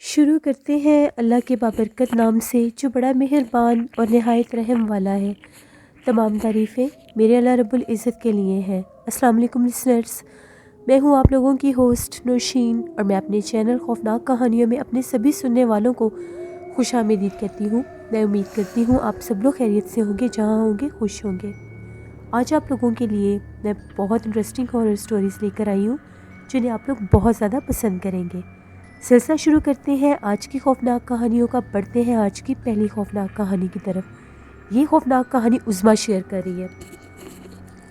شروع کرتے ہیں اللہ کے بابرکت نام سے جو بڑا مہربان اور نہایت رحم والا ہے۔ تمام تعریفیں میرے اللہ رب العزت کے لیے ہیں۔ السلام علیکم لسنرز، میں ہوں آپ لوگوں کی ہوسٹ نوشین، اور میں اپنے چینل خوفناک کہانیوں میں اپنے سبھی سننے والوں کو خوش آمدید کہتی ہوں۔ میں امید کرتی ہوں آپ سب لوگ خیریت سے ہوں گے، جہاں ہوں گے خوش ہوں گے۔ آج آپ لوگوں کے لیے میں بہت انٹرسٹنگ ہارر سٹوریز لے کر آئی ہوں جنہیں آپ لوگ بہت زیادہ پسند کریں گے۔ سلسلہ شروع کرتے ہیں آج کی خوفناک کہانیوں کا، بڑھتے ہیں آج کی پہلی خوفناک کہانی کی طرف۔ یہ خوفناک کہانی عظمیٰ شیئر کر رہی ہے۔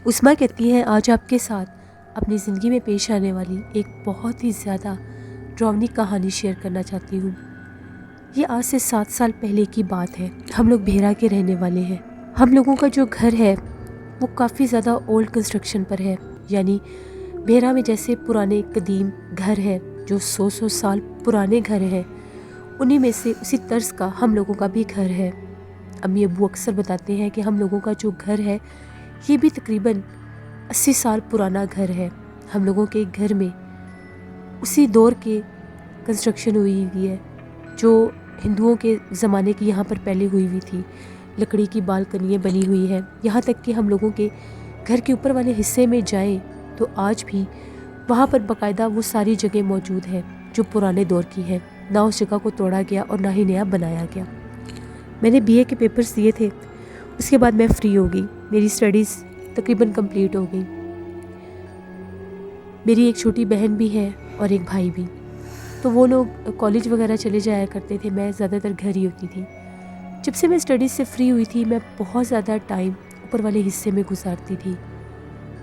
عظمیٰ کہتی ہے آج آپ کے ساتھ اپنی زندگی میں پیش آنے والی ایک بہت ہی زیادہ ڈراؤنی کہانی شیئر کرنا چاہتی ہوں۔ یہ آج سے 7 سال پہلے کی بات ہے۔ ہم لوگ بھیرا کے رہنے والے ہیں۔ ہم لوگوں کا جو گھر ہے وہ کافی زیادہ اولڈ کنسٹرکشن پر ہے، یعنی بھیرا میں جیسے پرانے قدیم گھر ہے جو 100 سال پرانے گھر ہیں، انہی میں سے اسی طرز کا ہم لوگوں کا بھی گھر ہے۔ امی ابو اکثر بتاتے ہیں کہ ہم لوگوں کا جو گھر ہے یہ بھی تقریباً 80 سال پرانا گھر ہے۔ ہم لوگوں کے گھر میں اسی دور کے کنسٹرکشن ہوئی ہوئی ہے جو ہندوؤں کے زمانے کی یہاں پر پہلے ہوئی ہوئی تھی۔ لکڑی کی بالکنیاں بنی ہوئی ہیں، یہاں تک کہ ہم لوگوں کے گھر کے اوپر والے حصے میں جائیں تو آج بھی وہاں پر باقاعدہ وہ ساری جگہ موجود ہیں جو پرانے دور کی ہیں۔ نہ اس جگہ کو توڑا گیا اور نہ ہی نیا بنایا گیا۔ میں نے BA کے پیپرز دیے تھے، اس کے بعد میں فری ہو گئی، میری سٹڈیز تقریباً کمپلیٹ ہو گئی۔ میری ایک چھوٹی بہن بھی ہے اور ایک بھائی بھی، تو وہ لوگ کالج وغیرہ چلے جایا کرتے تھے، میں زیادہ تر گھر ہی ہوتی تھی۔ جب سے میں سٹڈیز سے فری ہوئی تھی میں بہت زیادہ ٹائم اوپر والے حصے میں گزارتی تھی۔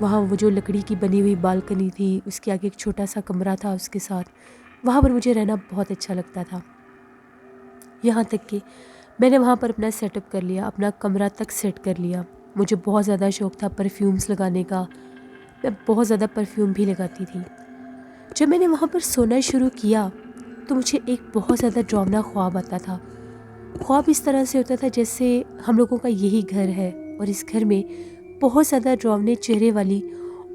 وہاں وہ جو لکڑی کی بنی ہوئی بالکنی تھی، اس کے آگے ایک چھوٹا سا کمرہ تھا، اس کے ساتھ وہاں پر مجھے رہنا بہت اچھا لگتا تھا۔ یہاں تک کہ میں نے وہاں پر اپنا سیٹ اپ کر لیا، اپنا کمرہ تک سیٹ کر لیا۔ مجھے بہت زیادہ شوق تھا پرفیومز لگانے کا، میں بہت زیادہ پرفیوم بھی لگاتی تھی۔ جب میں نے وہاں پر سونا شروع کیا تو مجھے ایک بہت زیادہ ڈراؤنا خواب آتا تھا۔ خواب اس طرح سے ہوتا تھا جیسے ہم لوگوں کا یہی گھر ہے اور اس گھر میں بہت زیادہ ڈراؤنے چہرے والی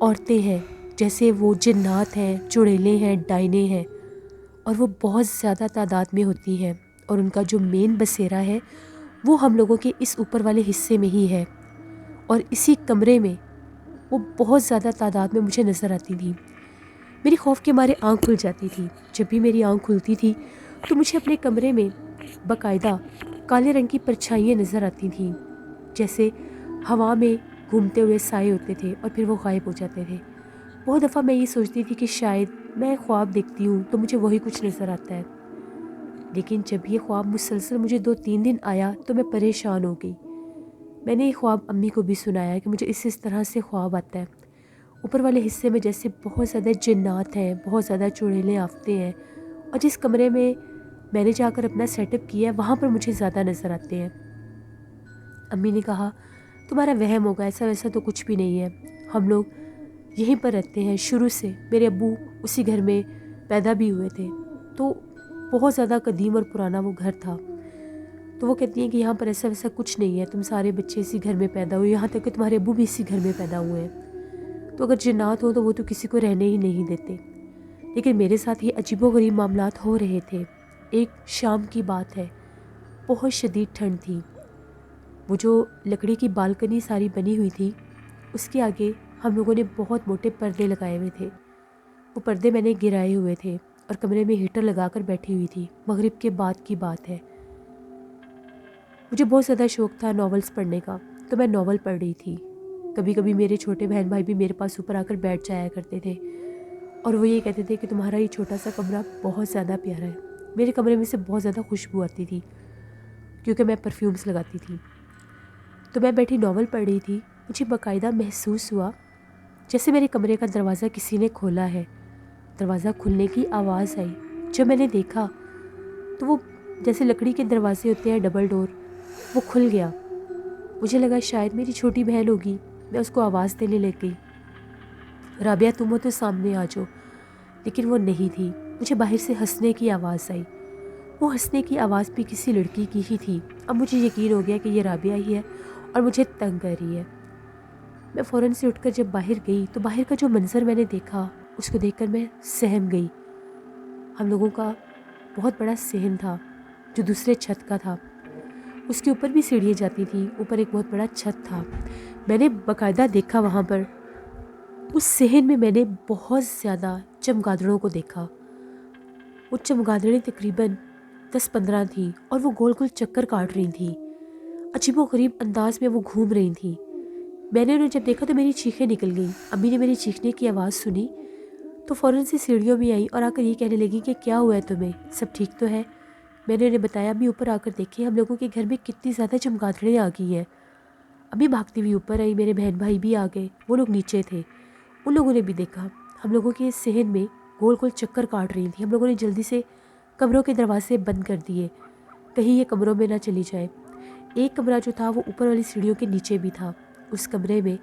عورتیں ہیں، جیسے وہ جنات ہیں، چڑیلیں ہیں، ڈائنے ہیں، اور وہ بہت زیادہ تعداد میں ہوتی ہیں، اور ان کا جو مین بسیرا ہے وہ ہم لوگوں کے اس اوپر والے حصے میں ہی ہے، اور اسی کمرے میں وہ بہت زیادہ تعداد میں مجھے نظر آتی تھی۔ میری خوف کے مارے آنکھ کھل جاتی تھی۔ جب بھی میری آنکھ کھلتی تھی تو مجھے اپنے کمرے میں باقاعدہ کالے رنگ کی پرچھائیاں نظر آتی تھیں، جیسے ہوا میں گھومتے ہوئے سائے ہوتے تھے اور پھر وہ غائب ہو جاتے تھے۔ بہت دفعہ میں یہ سوچتی تھی کہ شاید میں خواب دیکھتی ہوں تو مجھے وہی کچھ نظر آتا ہے، لیکن جب یہ خواب مسلسل مجھے 2-3 دن آیا تو میں پریشان ہو گئی۔ میں نے یہ خواب امی کو بھی سنایا کہ مجھے اس طرح سے خواب آتا ہے، اوپر والے حصے میں جیسے بہت زیادہ جنات ہیں، بہت زیادہ چڑیلیں آفتے ہیں، اور جس کمرے میں نے جا کر اپنا سیٹ اپ کیا ہے وہاں پر مجھے زیادہ نظر آتے ہیں۔ امی نے کہا تمہارا وہم ہوگا، ایسا ویسا تو کچھ بھی نہیں ہے، ہم لوگ یہیں پر رہتے ہیں شروع سے، میرے ابو اسی گھر میں پیدا بھی ہوئے تھے، تو بہت زیادہ قدیم اور پرانا وہ گھر تھا۔ تو وہ کہتی ہیں کہ یہاں پر ایسا ویسا کچھ نہیں ہے، تم سارے بچے اسی گھر میں پیدا ہوئے، یہاں تک کہ تمہارے ابو بھی اسی گھر میں پیدا ہوئے ہیں، تو اگر جنات ہوں تو وہ تو کسی کو رہنے ہی نہیں دیتے۔ لیکن میرے ساتھ یہ عجیب و غریب معاملات ہو رہے تھے۔ ایک شام کی بات ہے، بہت شدید ٹھنڈ تھی، وہ جو لکڑی کی بالکنی ساری بنی ہوئی تھی اس کے آگے ہم لوگوں نے بہت موٹے پردے لگائے ہوئے تھے۔ وہ پردے میں نے گرائے ہوئے تھے اور کمرے میں ہیٹر لگا کر بیٹھی ہوئی تھی۔ مغرب کے بعد کی بات ہے۔ مجھے بہت زیادہ شوق تھا ناولز پڑھنے کا، تو میں ناول پڑھ رہی تھی۔ کبھی کبھی میرے چھوٹے بہن بھائی بھی میرے پاس اوپر آ کر بیٹھ جایا کرتے تھے، اور وہ یہ کہتے تھے کہ تمہارا یہ چھوٹا سا کمرہ بہت زیادہ پیارا ہے۔ میرے کمرے میں سے بہت زیادہ خوشبو آتی تھی کیونکہ میں پرفیومز لگاتی تھی۔ تو میں بیٹھی ناول پڑھ رہی تھی، مجھے باقاعدہ محسوس ہوا جیسے میرے کمرے کا دروازہ کسی نے کھولا ہے۔ دروازہ کھلنے کی آواز آئی۔ جب میں نے دیکھا تو وہ جیسے لکڑی کے دروازے ہوتے ہیں ڈبل ڈور، وہ کھل گیا۔ مجھے لگا شاید میری چھوٹی بہن ہوگی، میں اس کو آواز دینے لگ گئی، رابعہ تم ہو تو سامنے آ جاؤ، لیکن وہ نہیں تھی۔ مجھے باہر سے ہنسنے کی آواز آئی، وہ ہنسنے کی آواز بھی کسی لڑکی کی ہی تھی۔ اب مجھے یقین ہو گیا کہ یہ رابعہ ہی ہے اور مجھے تنگ کر رہی ہے۔ میں فوراً سے اٹھ کر جب باہر گئی تو باہر کا جو منظر میں نے دیکھا اس کو دیکھ کر میں سہم گئی۔ ہم لوگوں کا بہت بڑا صحن تھا جو دوسرے چھت کا تھا، اس کے اوپر بھی سیڑھیاں جاتی تھیں، اوپر ایک بہت بڑا چھت تھا۔ میں نے باقاعدہ دیکھا وہاں پر اس صحن میں میں نے بہت زیادہ چمگادڑوں کو دیکھا۔ وہ چمگادڑیں تقریباً 10-15 تھیں اور وہ گول گول چکر کاٹ رہی تھیں، عجیب و غریب انداز میں وہ گھوم رہی تھیں۔ میں نے انہیں جب دیکھا تو میری چیخیں نکل گئیں۔ امی نے میری چیخنے کی آواز سنی تو فوراً سے سیڑھیوں میں آئی اور آ کر یہ کہنے لگی کہ کیا ہوا ہے تمہیں، سب ٹھیک تو ہے؟ میں نے انہیں بتایا امی اوپر آ کر دیکھیں ہم لوگوں کے گھر میں کتنی زیادہ چمگادڑیں آ گئی ہیں۔ امی بھاگتی ہوئی اوپر آئی، میرے بہن بھائی بھی آ گئے، وہ لوگ نیچے تھے، ان لوگوں نے بھی دیکھا ہم لوگوں کے صحن میں گول گول چکر کاٹ رہی تھیں۔ ہم لوگوں نے جلدی سے کمروں کے دروازے بند کر دیے کہیں یہ کمروں میں نہ چلی جائے۔ ایک کمرہ جو تھا وہ اوپر والی سیڑھیوں کے نیچے بھی تھا، اس کمرے میں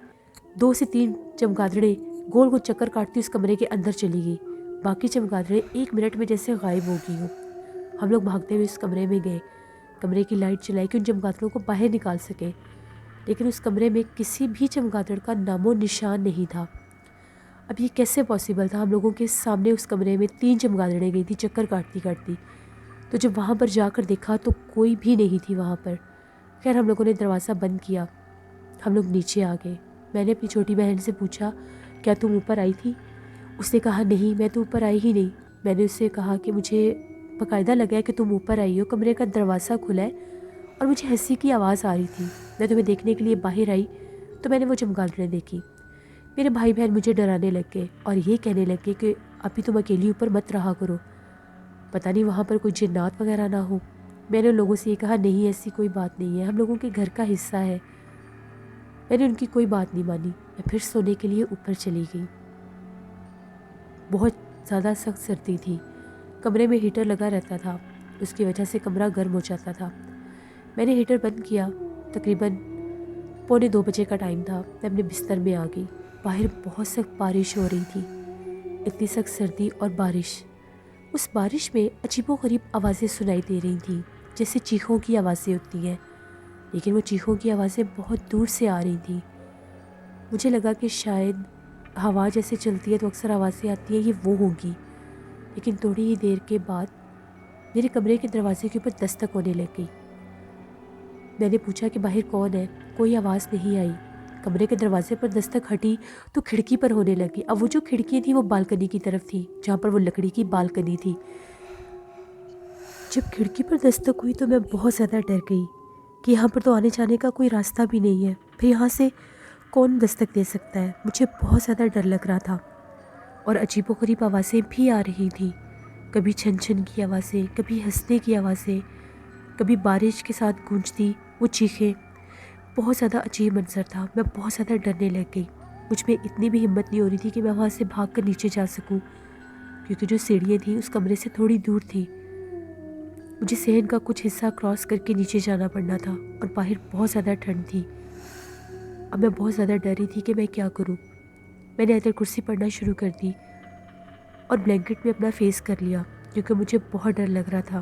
2 سے 3 چمگادڑیں گول گول چکر کاٹتی اس کمرے کے اندر چلی گئی، باقی چمگادڑیں 1 منٹ میں جیسے غائب ہو گئی ہوں۔ ہم لوگ بھاگتے ہوئے اس کمرے میں گئے، کمرے کی لائٹ جلائی کہ ان چمگادڑوں کو باہر نکال سکیں، لیکن اس کمرے میں کسی بھی چمگادڑ کا نام و نشان نہیں تھا۔ اب یہ کیسے پاسبل تھا؟ ہم لوگوں کے سامنے اس کمرے میں 3 چمگادڑیں گئی تھیں چکر کاٹتی کاٹتی، تو جب وہاں پر جا کر دیکھا تو کوئی بھی نہیں تھی وہاں پر۔ خیر ہم لوگوں نے دروازہ بند کیا، ہم لوگ نیچے آ گئے۔ میں نے اپنی چھوٹی بہن سے پوچھا کیا تم اوپر آئی تھی؟ اس نے کہا نہیں میں تو اوپر آئی ہی نہیں۔ میں نے اس سے کہا کہ مجھے باقاعدہ لگا ہے کہ تم اوپر آئی ہو، کمرے کا دروازہ کھلا ہے اور مجھے ہنسی کی آواز آ رہی تھی، میں تمہیں دیکھنے کے لیے باہر آئی تو میں نے وہ چمگادڑیں دیکھی۔ میرے بھائی بہن مجھے ڈرانے لگ گئے اور یہ کہنے لگ گئے کہ ابھی تم اکیلی اوپر مت رہا کرو، پتہ نہیں وہاں پر کوئی جنات وغیرہ نہ ہو۔ میں نے ان لوگوں سے یہ کہا نہیں ایسی کوئی بات نہیں ہے، ہم لوگوں کے گھر کا حصہ ہے۔ میں نے ان کی کوئی بات نہیں مانی، میں پھر سونے کے لیے اوپر چلی گئی۔ بہت زیادہ سخت سردی تھی، کمرے میں ہیٹر لگا رہتا تھا، اس کی وجہ سے کمرہ گرم ہو جاتا تھا۔ میں نے ہیٹر بند کیا، تقریباً 1:45 بجے کا ٹائم تھا، میں اپنے بستر میں آ گئی۔ باہر بہت سخت بارش ہو رہی تھی، اتنی سخت سردی اور بارش۔ اس بارش میں عجیب و غریب آوازیں سنائی دے رہی تھیں جیسے چیخوں کی آوازیں ہوتی ہیں، لیکن وہ چیخوں کی آوازیں بہت دور سے آ رہی تھیں۔ مجھے لگا کہ شاید ہوا جیسے چلتی ہے تو اکثر آوازیں آتی ہیں، یہ وہ ہوں گی، لیکن تھوڑی ہی دیر کے بعد میرے کمرے کے دروازے کے اوپر دستک ہونے لگ گئی۔ میں نے پوچھا کہ باہر کون ہے؟ کوئی آواز نہیں آئی۔ کمرے کے دروازے پر دستک ہٹی تو کھڑکی پر ہونے لگی۔ اب وہ جو کھڑکیاں تھیں وہ بالکنی کی طرف تھی، جہاں پر وہ لکڑی کی بالکنی تھی۔ جب کھڑکی پر دستک ہوئی تو میں بہت زیادہ ڈر گئی کہ یہاں پر تو آنے جانے کا کوئی راستہ بھی نہیں ہے، پھر یہاں سے کون دستک دے سکتا ہے؟ مجھے بہت زیادہ ڈر لگ رہا تھا اور عجیب و غریب آوازیں بھی آ رہی تھیں، کبھی چھن چھن کی آوازیں، کبھی ہنسنے کی آوازیں، کبھی بارش کے ساتھ گونجتی وہ چیخیں۔ بہت زیادہ عجیب منظر تھا، میں بہت زیادہ ڈرنے لگ گئی۔ مجھ میں اتنی بھی ہمت نہیں ہو رہی تھی کہ میں وہاں سے بھاگ کر نیچے جا سکوں، کیونکہ جو سیڑھیاں تھیں اس کمرے سے تھوڑی دور تھی، مجھے صحن کا کچھ حصہ کراس کر کے نیچے جانا پڑنا تھا اور باہر بہت زیادہ ٹھنڈ تھی۔ اب میں بہت زیادہ ڈر رہی تھی کہ میں کیا کروں۔ میں نے آیت الکرسی پڑھنا شروع کر دی اور بلینکٹ میں اپنا فیس کر لیا کیونکہ مجھے بہت ڈر لگ رہا تھا۔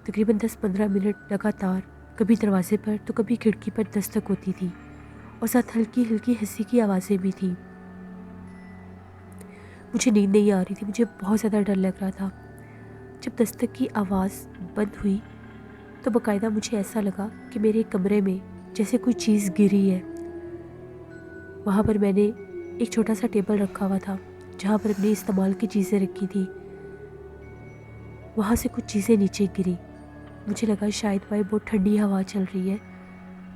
تقریباً 10-15 منٹ لگاتار کبھی دروازے پر تو کبھی کھڑکی پر دستک ہوتی تھی اور ساتھ ہلکی ہلکی ہنسی کی آوازیں بھی تھیں۔ مجھے نیند نہیں آ رہی تھی، مجھے بہت زیادہ ڈر لگ رہا تھا۔ جب دستک کی آواز بند ہوئی تو باقاعدہ مجھے ایسا لگا کہ میرے کمرے میں جیسے کوئی چیز گری ہے۔ وہاں پر میں نے ایک چھوٹا سا ٹیبل رکھا ہوا تھا جہاں پر اپنے استعمال کی چیزیں رکھی تھیں، وہاں سے کچھ چیزیں نیچے گری۔ مجھے لگا شاید باہر بہت ٹھنڈی ہوا چل رہی ہے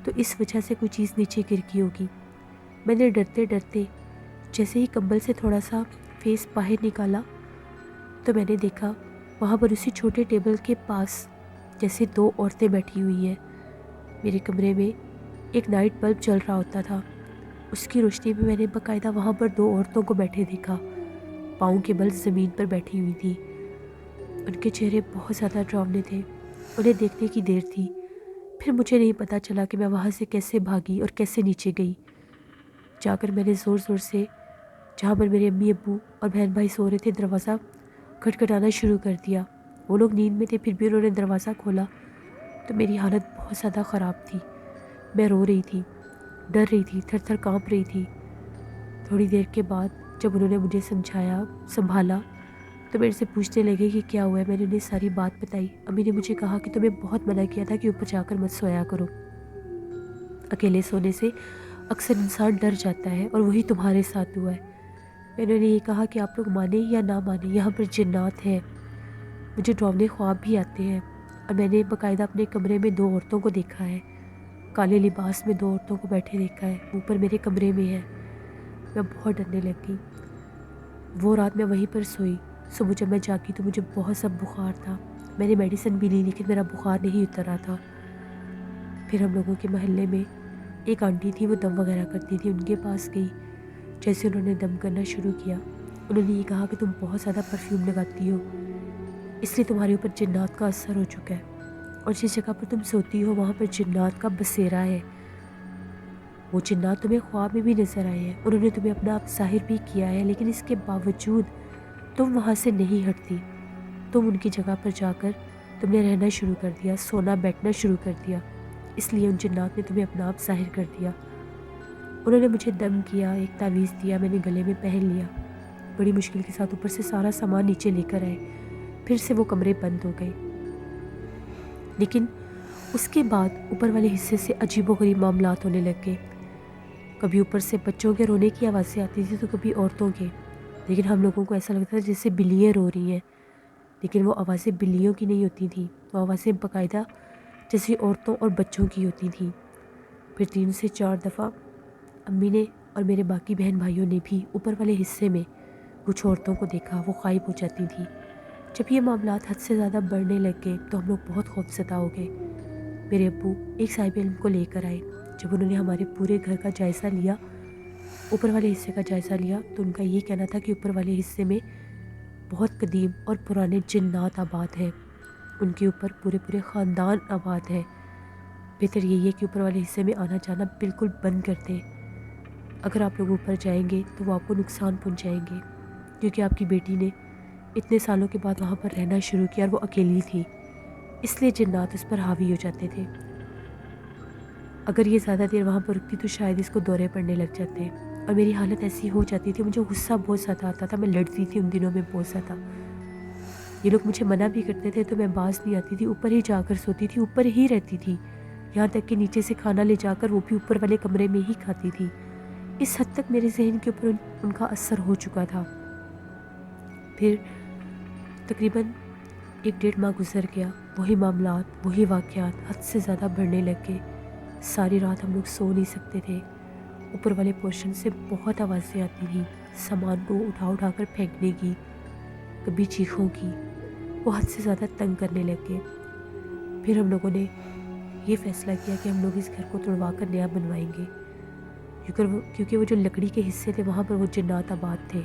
تو اس وجہ سے کوئی چیز نیچے گر گئی ہوگی۔ میں نے ڈرتے ڈرتے جیسے ہی کمبل سے تھوڑا سا فیس باہر نکالا تو میں نے دیکھا وہاں پر اسی چھوٹے ٹیبل کے پاس جیسے 2 عورتیں بیٹھی ہوئی ہیں۔ میرے کمرے میں ایک نائٹ بلب جل رہا ہوتا تھا، اس کی روشنی میں میں نے باقاعدہ وہاں پر 2 عورتوں کو بیٹھے دیکھا، پاؤں کے بل زمین پر بیٹھی ہوئی تھی ان کے چہرے بہت زیادہ ڈراؤنے تھے۔ انہیں دیکھنے کی دیر تھی، پھر مجھے نہیں پتہ چلا کہ میں وہاں سے کیسے بھاگی اور کیسے نیچے گئی۔ جا کر میں نے زور زور سے جہاں پر میرے امی ابو اور بہن بھائی سو رہے تھے دروازہ کھٹکھٹانا شروع کر دیا۔ وہ لوگ نیند میں تھے، پھر بھی انہوں نے دروازہ کھولا تو میری حالت بہت زیادہ خراب تھی۔ میں رو رہی تھی، ڈر رہی تھی، تھر تھر کانپ رہی تھی۔ تھوڑی دیر کے بعد جب انہوں نے مجھے سنبھالا تو میرے سے پوچھنے لگے کہ کیا ہوا ہے۔ میں نے انہیں ساری بات بتائی۔ امی نے مجھے کہا کہ تمہیں بہت منع کیا تھا کہ اوپر جا کر مت سویا کرو، اکیلے سونے سے اکثر انسان ڈر جاتا ہے، اور وہی تمہارے ساتھ ہوا ہے۔ میں نے یہ کہا کہ آپ لوگ مانیں یا نہ مانیں، یہاں پر جنات ہیں، مجھے ڈراؤنے خواب بھی آتے ہیں، اور میں نے باقاعدہ اپنے کمرے میں 2 عورتوں کو دیکھا ہے، کالے لباس میں 2 عورتوں کو بیٹھے دیکھا ہے، اوپر میرے کمرے میں ہے۔ میں بہت ڈرنے لگ گئی۔ وہ رات میں وہیں پر سوئی۔ صبح جب میں جاگی تو مجھے بہت سا بخار تھا۔ میں نے میڈیسن بھی لی لیکن میرا بخار نہیں اترا تھا۔ پھر ہم لوگوں کے محلے میں ایک آنٹی تھی، وہ دم وغیرہ کرتی تھی، ان کے پاس گئی۔ جیسے انہوں نے دم کرنا شروع کیا، انہوں نے یہ کہا کہ تم بہت زیادہ پرفیوم لگاتی ہو، اس لیے تمہارے اوپر جنات کا اثر ہو چکا ہے، اور جس جگہ پر تم سوتی ہو وہاں پر جنات کا بسیرا ہے۔ وہ جنات تمہیں خواب میں بھی نظر آئے ہیں، انہوں نے تمہیں اپنا آپ ظاہر بھی کیا ہے، لیکن اس کے باوجود تم وہاں سے نہیں ہٹتی۔ تم ان کی جگہ پر جا کر تم نے رہنا شروع کر دیا، سونا بیٹھنا شروع کر دیا، اس لیے ان جنات نے تمہیں اپنا آپ ظاہر کر دیا۔ انہوں نے مجھے دم کیا، ایک تعویذ دیا، میں نے گلے میں پہن لیا۔ بڑی مشکل کے ساتھ اوپر سے سارا سامان نیچے لے کر آئے، پھر سے وہ کمرے بند ہو گئے۔ لیکن اس کے بعد اوپر والے حصے سے عجیب و غریب معاملات ہونے لگ گئے۔ کبھی اوپر سے بچوں کے رونے کی آوازیں آتی تھی تو کبھی عورتوں کے، لیکن ہم لوگوں کو ایسا لگتا تھا جیسے بلیاں رو رہی ہیں، لیکن وہ آوازیں بلیوں کی نہیں ہوتی تھیں، وہ آوازیں باقاعدہ جیسے عورتوں اور بچوں کی ہوتی تھیں۔ پھر 3 سے 4 دفعہ امی نے اور میرے باقی بہن بھائیوں نے بھی اوپر والے حصے میں کچھ عورتوں کو دیکھا، وہ غائب ہو جاتی تھیں۔ جب یہ معاملات حد سے زیادہ بڑھنے لگ گئے تو ہم لوگ بہت خوفزدہ ہو گئے۔ میرے ابو ایک صاحب علم کو لے کر آئے۔ جب انہوں نے ہمارے پورے گھر کا جائزہ لیا، اوپر والے حصے کا جائزہ لیا، تو ان کا یہ کہنا تھا کہ اوپر والے حصے میں بہت قدیم اور پرانے جنات آباد ہیں، ان کے اوپر پورے خاندان آباد ہیں۔ بہتر یہی ہے کہ اوپر والے حصے میں آنا جانا بالکل بند کر دیں۔ اگر آپ لوگ اوپر جائیں گے تو وہ آپ کو نقصان پہنچائیں گے، کیونکہ آپ کی بیٹی نے اتنے سالوں کے بعد وہاں پر رہنا شروع کیا اور وہ اکیلی تھی، اس لیے جنات اس پر حاوی ہو جاتے تھے۔ اگر یہ زیادہ دیر وہاں پر رکتی تو شاید اس کو دورے پڑنے لگ جاتے، اور میری حالت ایسی ہو جاتی تھی، مجھے غصہ بہت زیادہ آتا تھا، میں لڑتی تھی ان دنوں میں بہت زیادہ۔ یہ لوگ مجھے منع بھی کرتے تھے تو میں باز نہیں آتی تھی، اوپر ہی جا کر سوتی تھی، اوپر ہی رہتی تھی، یہاں تک کہ نیچے سے کھانا لے جا کر وہ بھی اوپر والے کمرے میں ہی کھاتی تھی۔ اس حد تک میرے ذہن کے اوپر ان کا اثر ہو چکا تھا۔ پھر تقریباً 1 ڈیڑھ ماہ گزر گیا، وہی معاملات، وہی واقعات حد سے زیادہ بڑھنے لگ گئے۔ ساری رات ہم لوگ سو نہیں سکتے تھے۔ اوپر والے پورشن سے بہت آوازیں آتی تھیں، سامان کو اٹھا کر پھینکنے کی، کبھی چیخوں کی۔ وہ حد سے زیادہ تنگ کرنے لگ گئے۔ پھر ہم لوگوں نے یہ فیصلہ کیا کہ ہم لوگ اس گھر کو توڑوا کر نیا بنوائیں گے، کیونکہ وہ جو لکڑی کے حصے تھے وہاں پر وہ جنات آباد تھے۔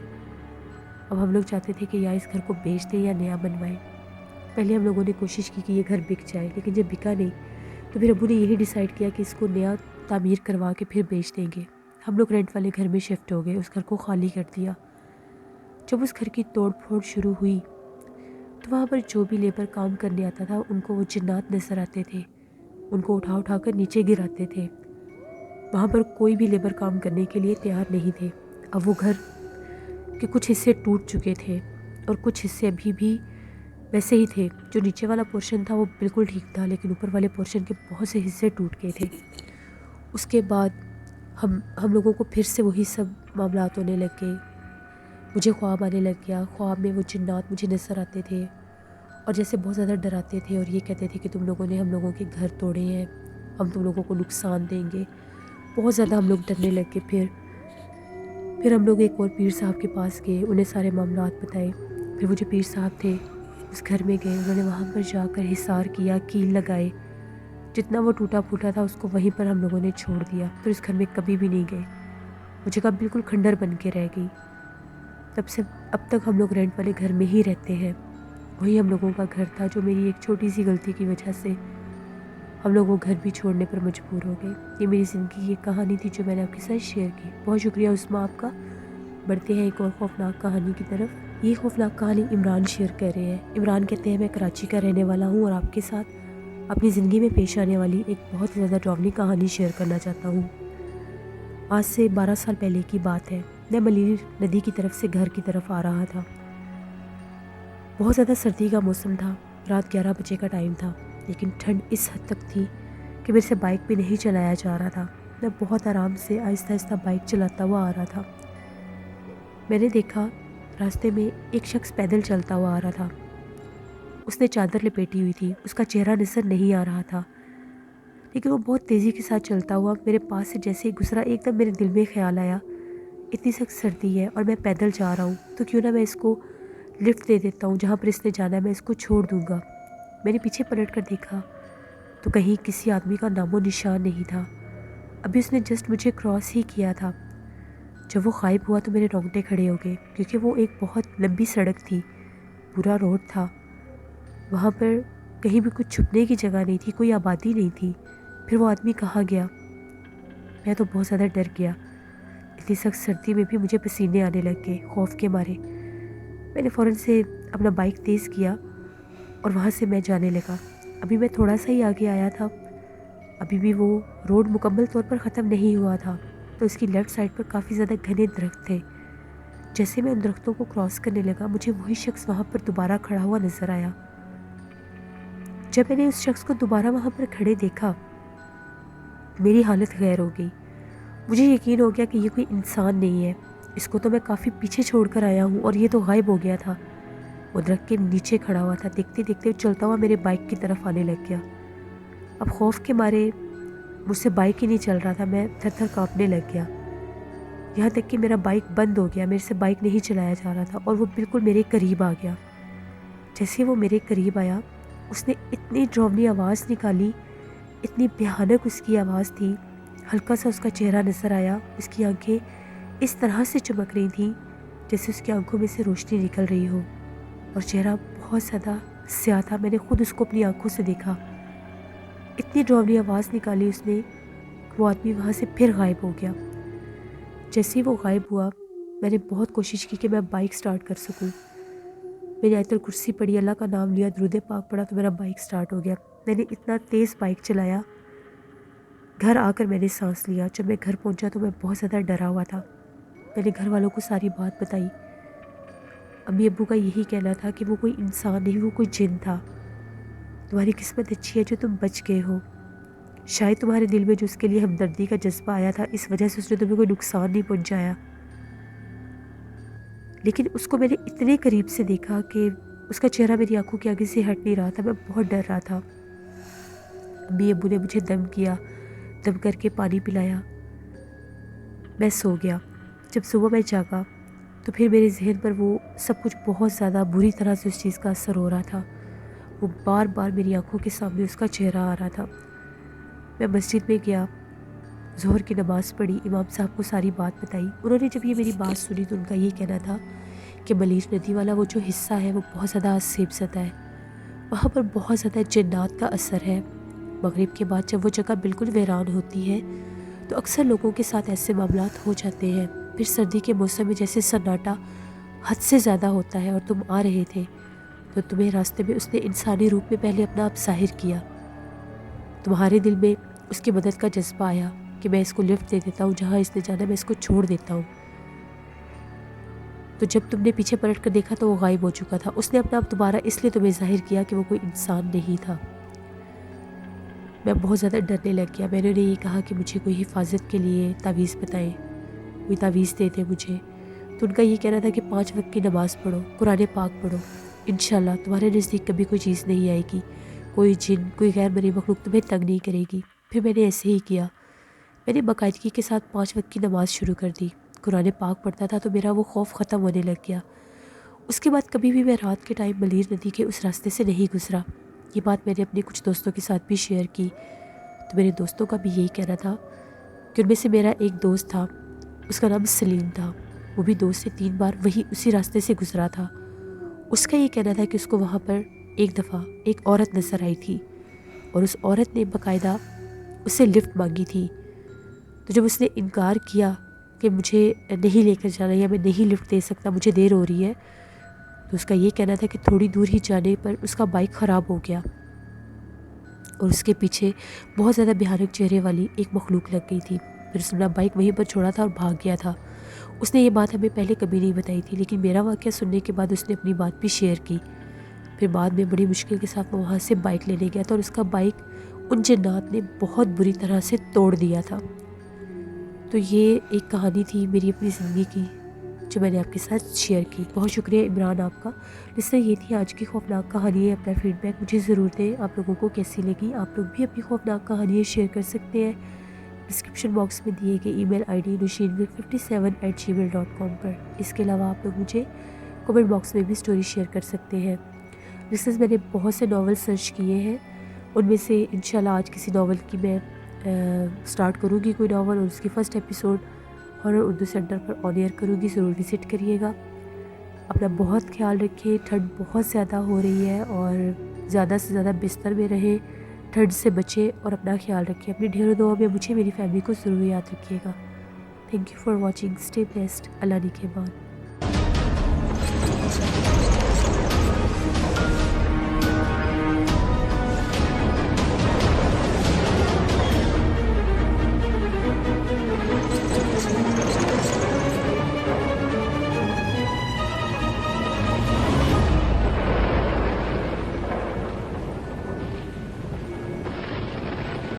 اب ہم لوگ چاہتے تھے کہ یا اس گھر کو بیچ دیں یا نیا بنوائیں۔ پہلے ہم لوگوں نے کوشش کی کہ یہ گھر بک جائے، لیکن جب بکا نہیں تو پھر ابو نے یہی ڈیسائیڈ کیا کہ اس کو نیا تعمیر کروا کے پھر بیچ دیں گے۔ ہم لوگ رینٹ والے گھر میں شفٹ ہو گئے، اس گھر کو خالی کر دیا۔ جب اس گھر کی توڑ پھوڑ شروع ہوئی تو وہاں پر جو بھی لیبر کام کرنے آتا تھا ان کو وہ جنات نظر آتے تھے، ان کو اٹھا کر نیچے گراتے تھے۔ وہاں پر کوئی بھی لیبر کام کرنے کے لیے تیار نہیں تھے۔ اب وہ گھر کے کچھ حصے ٹوٹ چکے تھے اور کچھ حصے ابھی بھی ویسے ہی تھے۔ جو نیچے والا پورشن تھا وہ بالکل ٹھیک تھا، لیکن اوپر والے پورشن کے بہت سے حصے ٹوٹ گئے تھے۔ اس کے بعد ہم لوگوں کو پھر سے وہی سب معاملات ہونے لگ گئے۔ مجھے خواب آنے لگ گیا، خواب میں وہ جنات مجھے نظر آتے تھے اور جیسے بہت زیادہ ڈراتے تھے، اور یہ کہتے تھے کہ تم لوگوں نے ہم لوگوں کے گھر توڑے ہیں، ہم تم لوگوں کو نقصان دیں گے۔ بہت زیادہ ہم لوگ ڈرنے لگ گئے۔ پھر ہم لوگ ایک اور پیر صاحب کے پاس گئے، انہیں سارے معاملات بتائے۔ پھر وہ جو پیر صاحب تھے اس گھر میں گئے، انہوں نے وہاں پر جا کر حصار کیا، کیل لگائے، جتنا وہ ٹوٹا پھوٹا تھا اس کو وہیں پر ہم لوگوں نے چھوڑ دیا۔ پھر اس گھر میں کبھی بھی نہیں گئے، وہ جگہ بالکل کھنڈر بن کے رہ گئی۔ تب سے اب تک ہم لوگ رینٹ والے گھر میں ہی رہتے ہیں۔ وہی ہم لوگوں کا گھر تھا جو میری ایک چھوٹی سی غلطی کی وجہ سے ہم لوگ وہ گھر بھی چھوڑنے پر مجبور ہو گئے۔ یہ میری زندگی کی ایک کہانی تھی جو میں نے آپ کے ساتھ شیئر کی۔ بہت شکریہ عثمہ آپ کا۔ بڑھتے ہیں ایک اور خوفناک کہانی کی طرف۔ یہ خوفناک کہانی عمران شیئر کر رہے ہیں۔ عمران کہتے ہیں میں کراچی کا رہنے والا ہوں اور آپ کے ساتھ اپنی زندگی میں پیش آنے والی ایک بہت زیادہ ڈراؤنی کہانی شیئر کرنا چاہتا ہوں۔ آج سے 12 سال پہلے کی بات ہے۔ میں ملیر ندی کی طرف سے گھر کی طرف آ رہا تھا۔ بہت زیادہ سردی کا موسم تھا، رات 11 بجے کا ٹائم تھا، لیکن ٹھنڈ اس حد تک تھی کہ میرے سے بائک پہ نہیں چلایا جا رہا تھا۔ میں بہت آرام سے آہستہ آہستہ بائک چلاتا ہوا آ رہا تھا۔ میں نے دیکھا راستے میں ایک شخص پیدل چلتا ہوا آ رہا تھا۔ اس نے چادر لپیٹی ہوئی تھی، اس کا چہرہ نظر نہیں آ رہا تھا، لیکن وہ بہت تیزی کے ساتھ چلتا ہوا میرے پاس سے جیسے ہی گزرا، ایک دم میرے دل میں خیال آیا اتنی سخت سردی ہے اور میں پیدل جا رہا ہوں تو کیوں نہ میں اس کو لفٹ دے دیتا ہوں، جہاں پر اس نے جانا ہے میں اس کو چھوڑ دوں گا۔ میں نے پیچھے پلٹ کر دیکھا تو کہیں کسی آدمی کا نام و نشان نہیں تھا۔ ابھی اس نے جسٹ مجھے کراس ہی کیا تھا۔ جب وہ غائب ہوا تو میرے رونگٹے کھڑے ہو گئے، کیونکہ وہ ایک بہت لمبی سڑک تھی، پورا روڈ تھا، وہاں پر کہیں بھی کچھ چھپنے کی جگہ نہیں تھی، کوئی آبادی نہیں تھی۔ پھر وہ آدمی کہاں گیا؟ میں تو بہت زیادہ ڈر گیا۔ اتنی سخت سردی میں بھی مجھے پسینے آنے لگ گئے خوف کے مارے۔ میں نے فوراً سے اپنا بائک تیز کیا اور وہاں سے میں جانے لگا۔ ابھی میں تھوڑا سا ہی آگے آیا تھا، ابھی بھی وہ روڈ مکمل طور پر ختم نہیں ہوا تھا، تو اس کی لیفٹ سائڈ پر کافی زیادہ گھنے درخت تھے۔ جیسے میں ان درختوں کو کراس کرنے لگا مجھے وہی شخص وہاں پر دوبارہ کھڑا ہوا نظر آیا۔ جب میں نے اس شخص کو دوبارہ وہاں پر کھڑے دیکھا میری حالت غیر ہو گئی۔ مجھے یقین ہو گیا کہ یہ کوئی انسان نہیں ہے، اس کو تو میں کافی پیچھے چھوڑ کر آیا ہوں اور یہ تو غائب ہو گیا تھا۔ وہ درخت کے نیچے کھڑا ہوا تھا، دیکھتے دیکھتے چلتا ہوا میرے بائک کی طرف آنے لگ گیا۔ اب خوف کے مارے مجھ سے بائک ہی نہیں چل رہا تھا، میں تھر تھر کانپنے لگ گیا، یہاں تک کہ میرا بائک بند ہو گیا، میرے سے بائک نہیں چلایا جا رہا تھا اور وہ بالکل میرے قریب آ گیا۔ جیسے وہ میرے قریب آیا اس نے اتنی ڈراؤنی آواز نکالی، اتنی بھیانک اس کی آواز تھی، ہلکا سا اس کا چہرہ نظر آیا، اس کی آنکھیں اس طرح سے چمک رہی تھیں جیسے اس کی آنکھوں میں سے روشنی نکل رہی ہو، اور چہرہ بہت زیادہ سیاہ تھا۔ میں نے خود اس کو اپنی آنکھوں سے دیکھا۔ اتنی ڈراؤنی آواز نکالی اس نے، وہ آدمی وہاں سے پھر غائب ہو گیا۔ جیسے ہی وہ غائب ہوا میں نے بہت کوشش کی کہ میں بائک سٹارٹ کر سکوں۔ میں نے آیت الکرسی پڑھی، اللہ کا نام لیا، درود پاک پڑھا تو میرا بائک سٹارٹ ہو گیا۔ میں نے اتنا تیز بائک چلایا، گھر آ کر میں نے سانس لیا۔ جب میں گھر پہنچا تو میں بہت زیادہ ڈرا ہوا تھا۔ میں نے گھر والوں کو ساری بات بتائی۔ امی ابو کا یہی کہنا تھا کہ وہ کوئی انسان نہیں، وہ کوئی جن تھا۔ تمہاری قسمت اچھی ہے جو تم بچ گئے ہو، شاید تمہارے دل میں جو اس کے لیے ہمدردی کا جذبہ آیا تھا اس وجہ سے اس نے تمہیں کوئی نقصان نہیں پہنچایا۔ لیکن اس کو میں نے اتنے قریب سے دیکھا کہ اس کا چہرہ میری آنکھوں کے آگے سے ہٹ نہیں رہا تھا، میں بہت ڈر رہا تھا۔ امی ابو نے مجھے دم کیا، دم کر کے پانی پلایا، میں سو گیا۔ جب صبح میں جاگا تو پھر میرے ذہن پر وہ سب کچھ بہت زیادہ بری طرح سے اس چیز کا اثر ہو رہا تھا۔ وہ بار بار میری آنکھوں کے سامنے اس کا چہرہ آ رہا تھا۔ میں مسجد میں گیا، ظہر کی نماز پڑھی، امام صاحب کو ساری بات بتائی۔ انہوں نے جب یہ میری بات سنی تو ان کا یہ کہنا تھا کہ ملیر ندی والا وہ جو حصہ ہے وہ بہت زیادہ عذاب زدہ ہے، وہاں پر بہت زیادہ جنات کا اثر ہے۔ مغرب کے بعد جب وہ جگہ بالکل ویران ہوتی ہے تو اکثر لوگوں کے ساتھ ایسے معاملات ہو جاتے ہیں۔ پھر سردی کے موسم میں جیسے سناٹا حد سے زیادہ ہوتا ہے اور تم آ رہے تھے تو تمہیں راستے میں اس نے انسانی روپ میں پہلے اپنا آپ ظاہر کیا، تمہارے دل میں اس کی مدد کا جذبہ آیا کہ میں اس کو لفٹ دے دیتا ہوں، جہاں اس نے جانا میں اس کو چھوڑ دیتا ہوں۔ تو جب تم نے پیچھے پلٹ کر دیکھا تو وہ غائب ہو چکا تھا۔ اس نے اپنا آپ دوبارہ اس لیے تمہیں ظاہر کیا کہ وہ کوئی انسان نہیں تھا۔ میں بہت زیادہ ڈرنے لگ گیا۔ میں نے یہ کہا کہ مجھے کوئی حفاظت کے لیے تعویذ بتائیں، کوئی تعویذ دے دے مجھے۔ تو ان کا یہ کہنا تھا کہ 5 وقت کی نماز پڑھو، قرآن پاک پڑھو، انشاءاللہ تمہارے نزدیک کبھی کوئی چیز نہیں آئے گی، کوئی جن، کوئی غیر مرئی مخلوق تمہیں تنگ نہیں کرے گی۔ پھر میں نے ایسے ہی کیا، میں نے باقاعدگی کے ساتھ 5 وقت کی نماز شروع کر دی، قرآن پاک پڑھتا تھا تو میرا وہ خوف ختم ہونے لگ گیا۔ اس کے بعد کبھی بھی میں رات کے ٹائم ملیر ندی کے اس راستے سے نہیں گزرا۔ یہ بات میں نے اپنے کچھ دوستوں کے ساتھ بھی شیئر کی تو میرے دوستوں کا بھی یہی کہنا تھا کہ ان میں سے میرا ایک دوست تھا، اس کا نام سلیم تھا، وہ بھی 2 سے 3 بار اسی راستے سے گزرا تھا۔ اس کا یہ کہنا تھا کہ اس کو وہاں پر ایک دفعہ ایک عورت نظر آئی تھی اور اس عورت نے باقاعدہ اس سے لفٹ مانگی تھی. تو جب اس نے انکار کیا کہ مجھے نہیں لے کر جانا یا میں نہیں لفٹ دے سکتا، مجھے دیر ہو رہی ہے، تو اس کا یہ کہنا تھا کہ تھوڑی دور ہی جانے پر اس کا بائک خراب ہو گیا اور اس کے پیچھے بہت زیادہ بھیانک چہرے والی ایک مخلوق لگ گئی تھی. پھر اس نے بائک وہیں پر چھوڑا تھا اور بھاگ گیا تھا. اس نے یہ بات ہمیں پہلے کبھی نہیں بتائی تھی، لیکن میرا واقعہ سننے کے بعد اس نے اپنی بات بھی شیئر کی. پھر بعد میں بڑی مشکل کے ساتھ وہ وہاں سے بائک لینے گیا تھا اور اس کا بائک ان جنات نے بہت بری طرح سے توڑ دیا تھا. تو یہ ایک کہانی تھی میری اپنی زندگی کی جو میں نے آپ کے ساتھ شیئر کی. بہت شکریہ عمران آپ کا. لسنر یہ تھی آج کی خوفناک کہانی ہے. اپنا فیڈ بیک مجھے ضرور دیں، آپ لوگوں کو کیسی لگی. آپ لوگ بھی اپنی خوفناک کہانیاں شیئر کر سکتے ہیں ڈسکرپشن باکس میں دیے گئے ای میل آئی ڈی nushinmir57@gmail.com پر. اس کے علاوہ آپ لوگ مجھے کمنٹ باکس میں بھی سٹوری شیئر کر سکتے ہیں. لسنرز میں نے بہت سے ناول سرچ کیے ہیں، ان میں سے انشاءاللہ آج کسی ناول کی میں سٹارٹ کروں گی کوئی ناول، اور اس کی first episode horror Urdu centre پر آن ایئر کروں گی. ضرور وزٹ کریے گا. اپنا بہت خیال رکھیں. ٹھنڈ بہت زیادہ ہو رہی ہے اور زیادہ سے زیادہ بستر میں رہیں، ٹھنڈ سے بچیں اور اپنا خیال رکھیں. اپنی ڈھیروں دعا میں مجھے میری فیملی کو ضرور یاد رکھیے گا. Thank you for watching. Stay blessed. اللہ نگہبان.